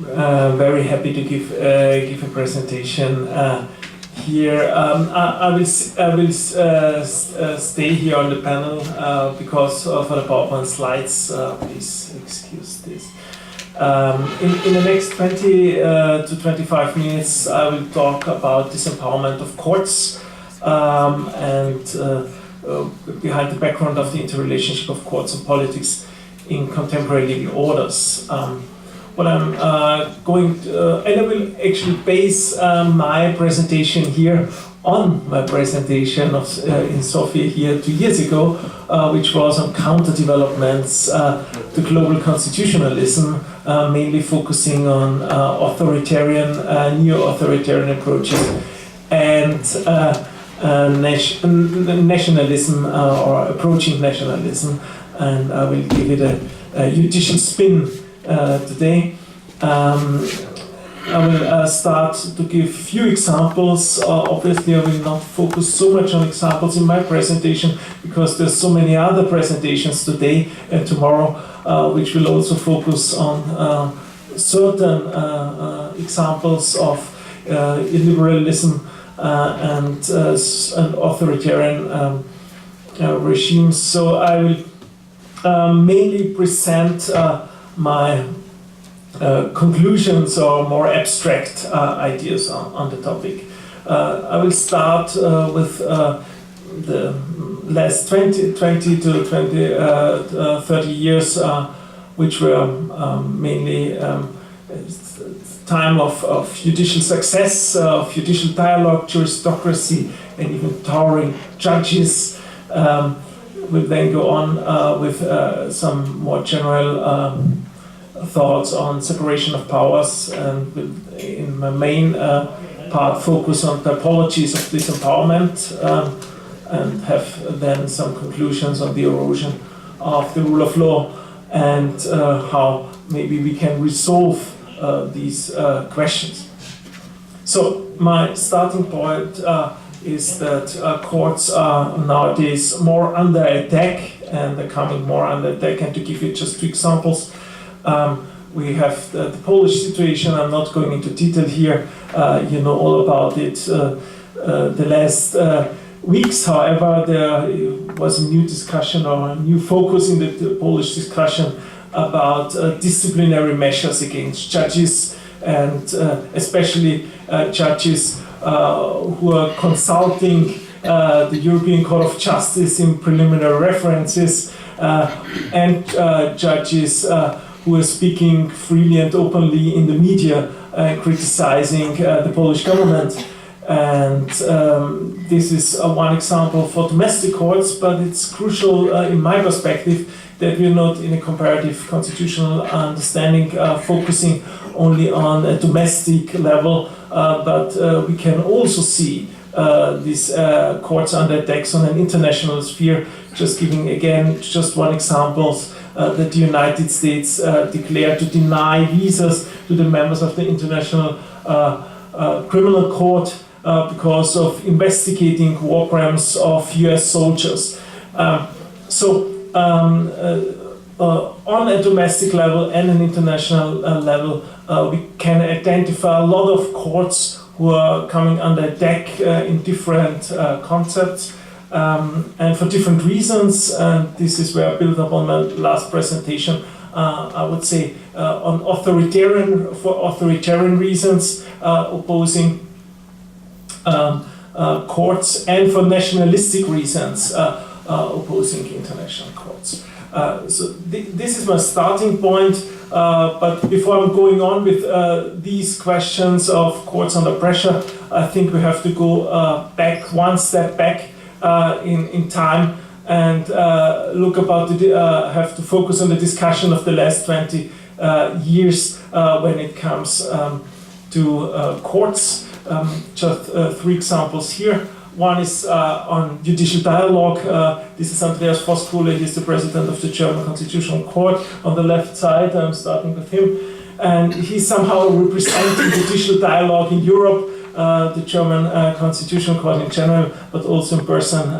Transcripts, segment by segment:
very happy to give a presentation here. I will stay here on the panel because for the PowerPoint slides, please excuse this. In the next 20 to 25 minutes, I will talk about disempowerment of courts and behind the background of the interrelationship of courts and politics in contemporary legal orders. What I'm going to, and I will actually base my presentation here on my presentation in Sofia here 2 years ago, which was on counter developments to global constitutionalism, mainly focusing on neo-authoritarian approaches and nationalism or approaching nationalism, and I will give it a judicial spin today. I will start to give a few examples. Obviously, I will not focus so much on examples in my presentation because there's so many other presentations today and tomorrow which will also focus on certain examples of illiberalism and authoritarian regimes. So I will mainly present my conclusions or more abstract ideas on the topic. I will start with the last 20 to 30 years, which were mainly time of judicial success, of judicial dialogue, juristocracy, and even towering judges. We'll then go on with some more general thoughts on separation of powers, and in my main part focus on typologies of disempowerment, and have then some conclusions on the erosion of the rule of law and how maybe we can resolve these questions. So my starting point is that courts are nowadays more under attack, and they're coming more under attack. And to give you just two examples, we have the Polish situation. I'm not going into detail here. You know all about it. The last weeks, however, there was a new discussion or a new focus in the Polish discussion about disciplinary measures against judges, and especially judges who are consulting the European Court of Justice in preliminary references, and judges who are speaking freely and openly in the media criticizing the Polish government. And this is one example for domestic courts, but it's crucial in my perspective that we're not in a comparative constitutional understanding focusing only on a domestic level, but we can also see these courts under attacks on an international sphere. Just giving again just one example, that the United States declared to deny visas to the members of the International Criminal Court because of investigating war crimes of US soldiers. On a domestic level and an international level, we can identify a lot of courts who are coming under attack in different concepts and for different reasons. And this is where I build up on my last presentation. I would say on authoritarian reasons, opposing courts, and for nationalistic reasons, opposing international courts. So this is my starting point, but before I'm going on with these questions of courts under pressure, I think we have to go back, one step back in time, and have to focus on the discussion of the last 20 years when it comes to courts. Just three examples here. One is on judicial dialogue. This is Andreas Voskuhle. He's the president of the German Constitutional Court. On the left side, I'm starting with him. And he's somehow representing judicial dialogue in Europe, the German Constitutional Court in general, but also in person,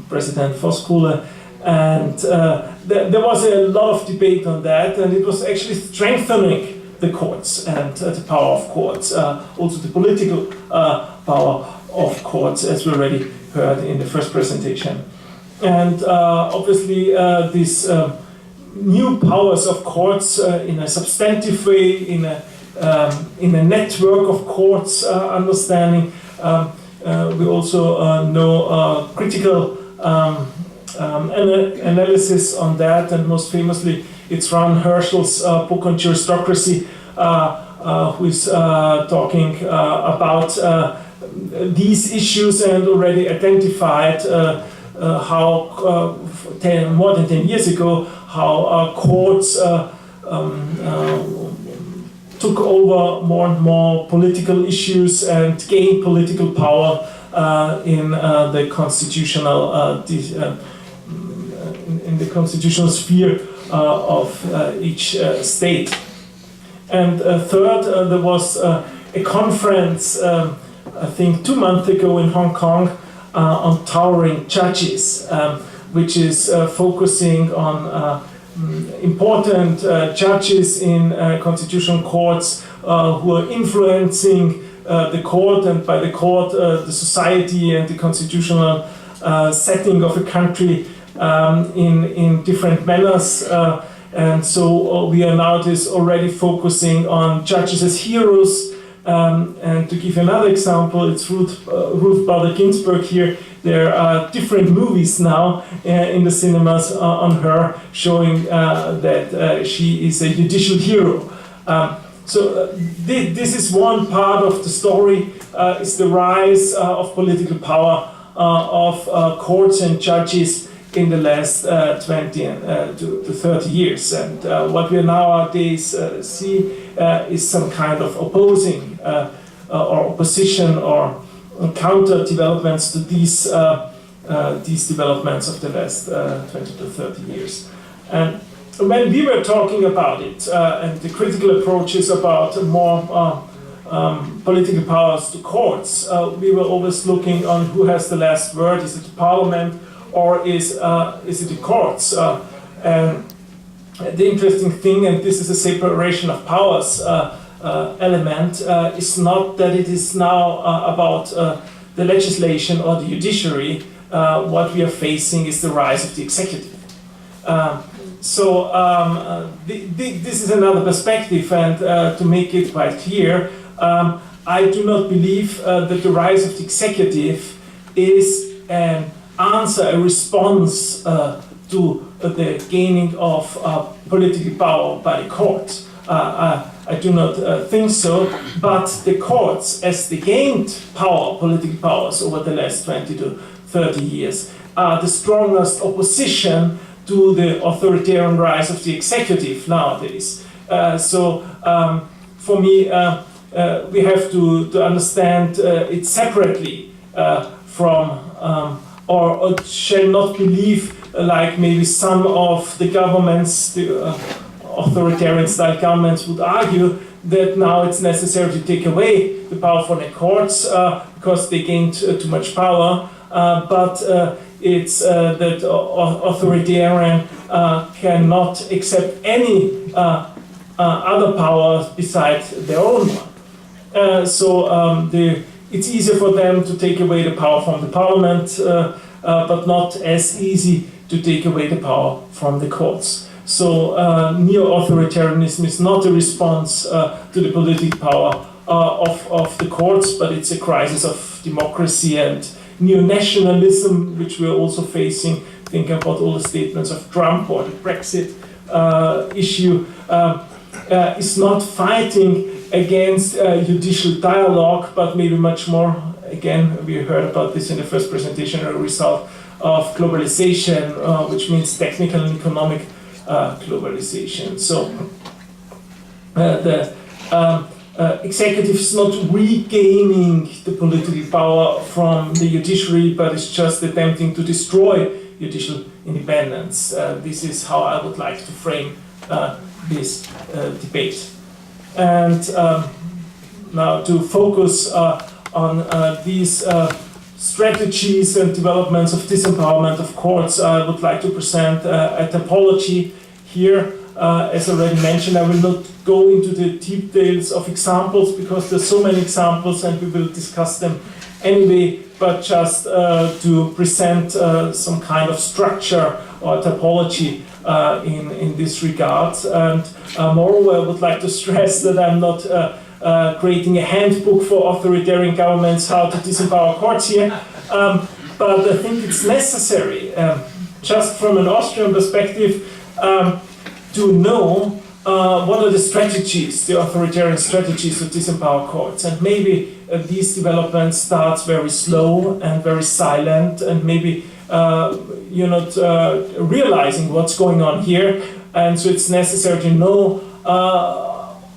President Voskuhle. And there was a lot of debate on that, and it was actually strengthening the courts and the power of courts, also the political power of courts, as we already heard in the first presentation. And obviously these new powers of courts in a substantive way, in a network of courts understanding. We also know critical analysis on that, and most famously it's Ron Herschel's book on Juristocracy, who is talking about these issues and already identified how more than 10 years ago how courts took over more and more political issues and gained political power in the constitutional in the constitutional sphere of each state. And third, there was a conference, I think 2 months ago in Hong Kong, on towering judges, which is focusing on important judges in constitutional courts who are influencing the court, and by the court, the society and the constitutional setting of a country in different manners. And so we are nowadays already focusing on judges as heroes. And to give another example, it's Ruth Bader Ginsburg here. There are different movies now in the cinemas on her, showing that she is a judicial hero. So this is one part of the story, is the rise of political power of courts and judges in the last 20 to 30 years. And what we nowadays see is some kind of opposing or opposition or counter developments to these developments of the last 20 to 30 years. And when we were talking about it, and the critical approaches about more political powers to courts, we were always looking on who has the last word. Is it the parliament, or is it the courts? And the interesting thing, and this is a separation of powers element, is not that it is now about the legislation or the judiciary. What we are facing is the rise of the executive. This is another perspective, and to make it quite clear, I do not believe that the rise of the executive is an answer, a response to the gaining of political power by the courts. I do not think so, but the courts, as they gained power, political powers over the last 20 to 30 years, are the strongest opposition to the authoritarian rise of the executive nowadays. For me, we have to understand it separately from, or shall not believe, like maybe some of the governments, the authoritarian style governments would argue, that now it's necessary to take away the power from the courts because they gained too much power, but it's that authoritarian cannot accept any other power besides their own one. It's easier for them to take away the power from the parliament, but not as easy to take away the power from the courts. So neo-authoritarianism is not a response to the political power of the courts, but it's a crisis of democracy. And neo-nationalism, which we're also facing, think about all the statements of Trump or the Brexit issue, is not fighting against judicial dialogue, but maybe much more, again, we heard about this in the first presentation, a result of globalization, which means technical and economic globalization. So the executive is not regaining the political power from the judiciary, but it's just attempting to destroy judicial independence. This is how I would like to frame this debate. And now to focus on these strategies and developments of disempowerment of courts, I would like to present a typology here. As already mentioned, I will not go into the details of examples because there's so many examples and we will discuss them anyway, but just to present some kind of structure or typology in this regard. And moreover, I would like to stress that I'm not creating a handbook for authoritarian governments how to disempower courts here, but I think it's necessary, just from an Austrian perspective, to know what are the strategies, the authoritarian strategies to disempower courts. And maybe these developments start very slow and very silent, and maybe you're not realizing what's going on here. And so it's necessary to know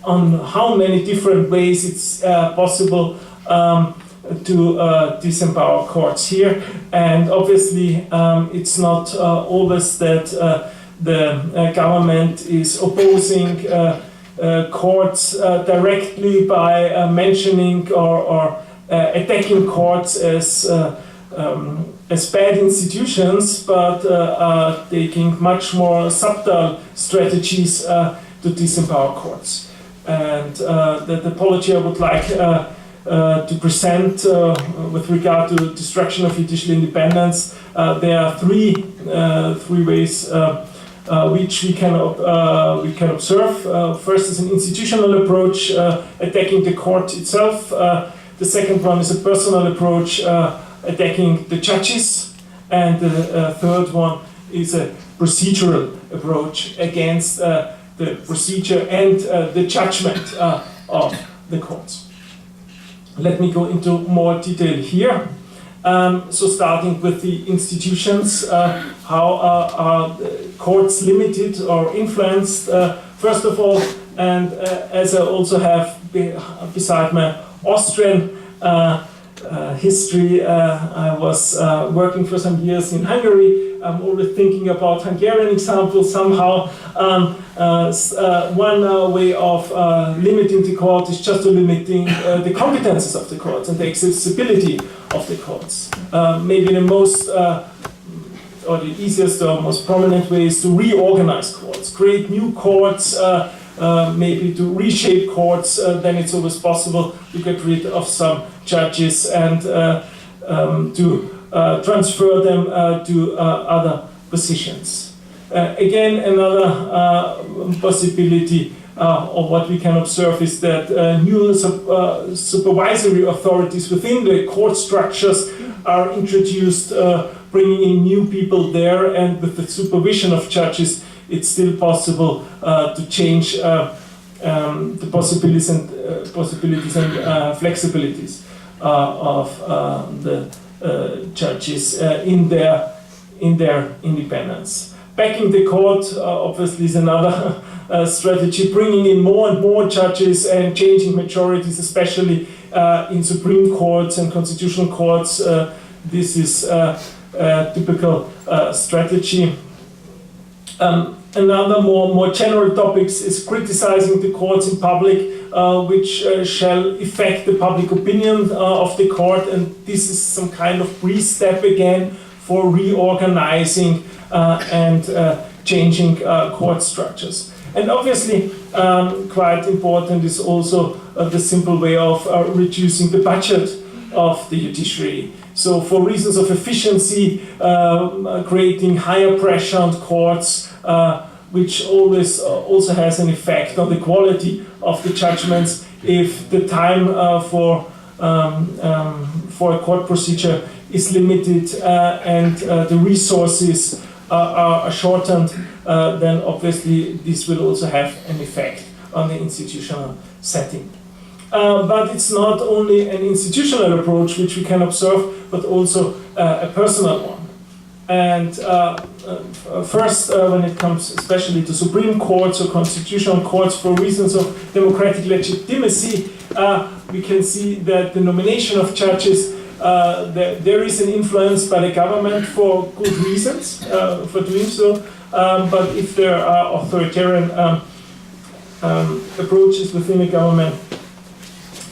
on how many different ways it's possible to disempower courts here. And obviously it's not always that the government is opposing courts directly by mentioning or attacking courts as bad institutions, but are taking much more subtle strategies to disempower courts. And the typology I would like to present with regard to destruction of judicial independence, there are three ways which we can observe. First is an institutional approach attacking the court itself. The second one is a personal approach attacking the judges, and the third one is a procedural approach against the procedure and the judgment of the courts. Let me go into more detail here. So starting with the institutions, how are courts limited or influenced? First of all, and as I also have beside my Austrian history, I was working for some years in Hungary. I'm always thinking about Hungarian examples somehow. One way of limiting the court is just to limiting the competences of the courts and the accessibility of the courts. Maybe the most or the easiest or most prominent way is to reorganize courts, create new courts, maybe to reshape courts. Then it's always possible to get rid of some judges and to transfer them to other positions. Again, another possibility of what we can observe is that new supervisory authorities within the court structures are introduced, bringing in new people there, and with the supervision of judges, it's still possible to change the possibilities and flexibilities of the judges in their independence. Backing the court obviously is another strategy, bringing in more and more judges and changing majorities, especially in Supreme Courts and constitutional courts. This is a typical strategy. Another more general topics is criticizing the courts in public, which shall affect the public opinion of the court, and this is some kind of pre-step again for reorganizing and changing court structures. And obviously, quite important is also the simple way of reducing the budget of the judiciary. So for reasons of efficiency, creating higher pressure on courts, which always also has an effect on the quality of the judgments. If the time for a court procedure is limited and the resources are shortened, then obviously this will also have an effect on the institutional setting. But it's not only an institutional approach which we can observe, but also a personal one. And first, when it comes especially to Supreme Courts or constitutional courts, for reasons of democratic legitimacy, we can see that the nomination of judges, there is an influence by the government for good reasons for doing so. But if there are authoritarian approaches within the government,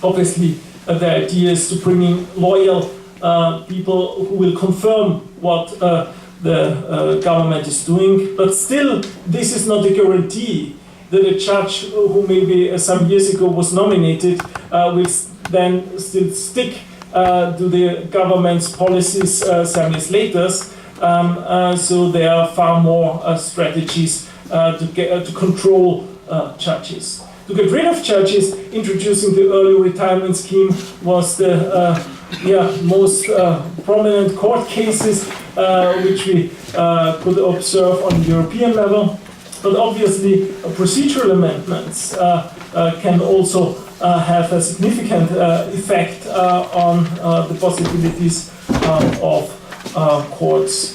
obviously the idea is to bring in loyal people who will confirm what the government is doing. But still, this is not a guarantee that a judge who maybe some years ago was nominated will then still stick to the government's policies 7 years later. So there are far more strategies to control judges. To get rid of judges, introducing the early retirement scheme was the most prominent court cases which we could observe on the European level. But obviously, procedural amendments can also have a significant effect on the possibilities of courts.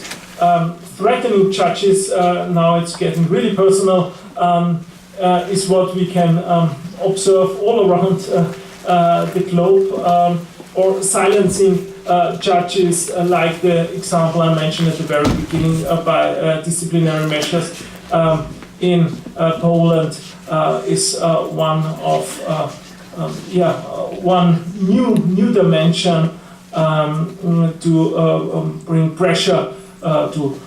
Threatening judges, now it's getting really personal, is what we can observe all around the globe, or silencing judges, like the example I mentioned at the very beginning by disciplinary measures in Poland is one of one new dimension to bring pressure to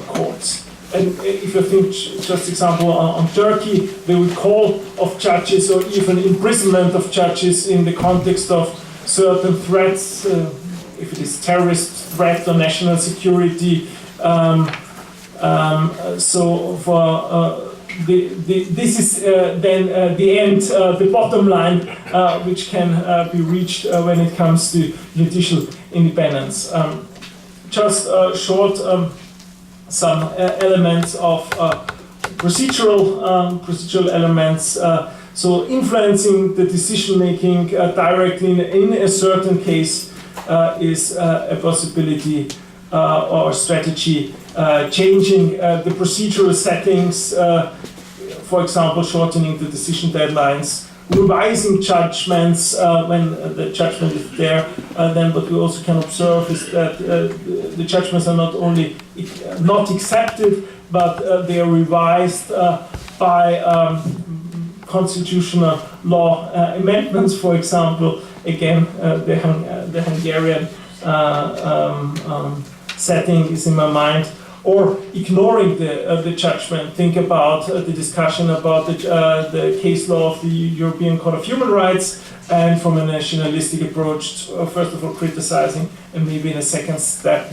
courts. And if you think, just example on Turkey, the recall of judges or even imprisonment of judges in the context of certain threats, if it is terrorist threat or national security. So for this is then the end, the bottom line, which can be reached when it comes to judicial independence. Just short, some elements of procedural elements. So influencing the decision making directly in a certain case is a possibility or strategy. Changing the procedural settings, for example, shortening the decision deadlines, revising judgments when the judgment is there. Then what we also can observe is that the judgments are not only not accepted, but they are revised by constitutional law amendments, for example. Again, the Hungarian setting is in my mind. Or ignoring the judgment. Think about the discussion about the case law of the European Court of Human Rights, and from a nationalistic approach, first of all criticizing, and maybe in a second step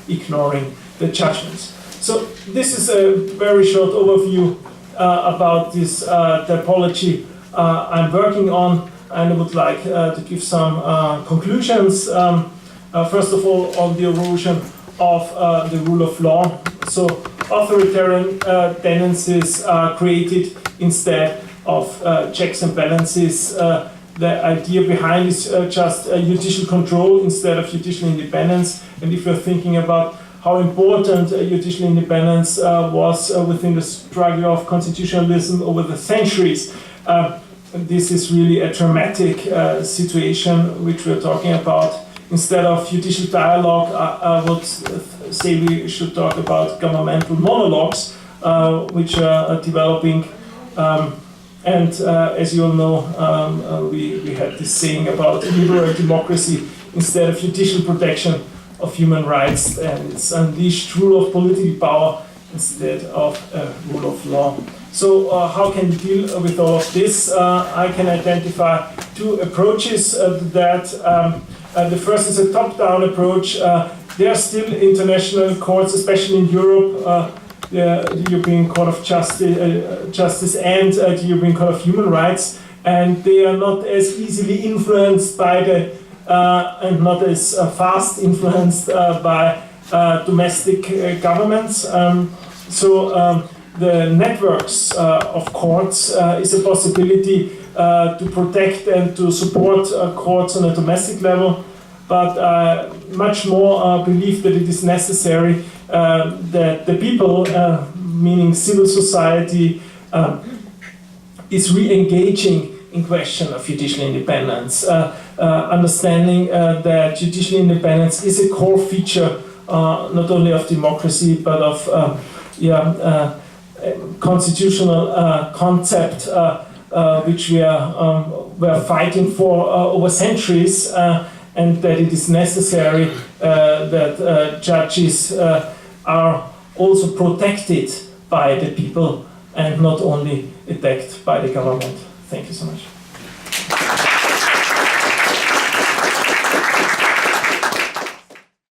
ignoring the judgments. So this is a very short overview about this typology I'm working on, and I would like to give some conclusions. First of all, on the erosion of the rule of law. So authoritarian tendencies are created instead of checks and balances. The idea behind is just judicial control instead of judicial independence. And if you're thinking about how important judicial independence was within the struggle of constitutionalism over the centuries, this is really a dramatic situation which we're talking about. Instead of judicial dialogue, I would say we should talk about governmental monologues, which are developing. And as you all know, we had this saying about liberal democracy instead of judicial protection of human rights, and it's unleashed rule of political power instead of rule of law. So how can we deal with all of this? I can identify two approaches to that. The first is a top-down approach. There are still international courts, especially in Europe, the European Court of Justice and the European Court of Human Rights, and they are not as easily influenced by the and not as fast influenced by domestic governments. So the networks of courts is a possibility to protect and to support courts on a domestic level, but much more believe that it is necessary that the people, meaning civil society, is re-engaging in question of judicial independence, understanding that judicial independence is a core feature not only of democracy but of constitutional concept which we are fighting for over centuries, and that it is necessary that judges are also protected by the people and not only attacked by the government. Thank you so much.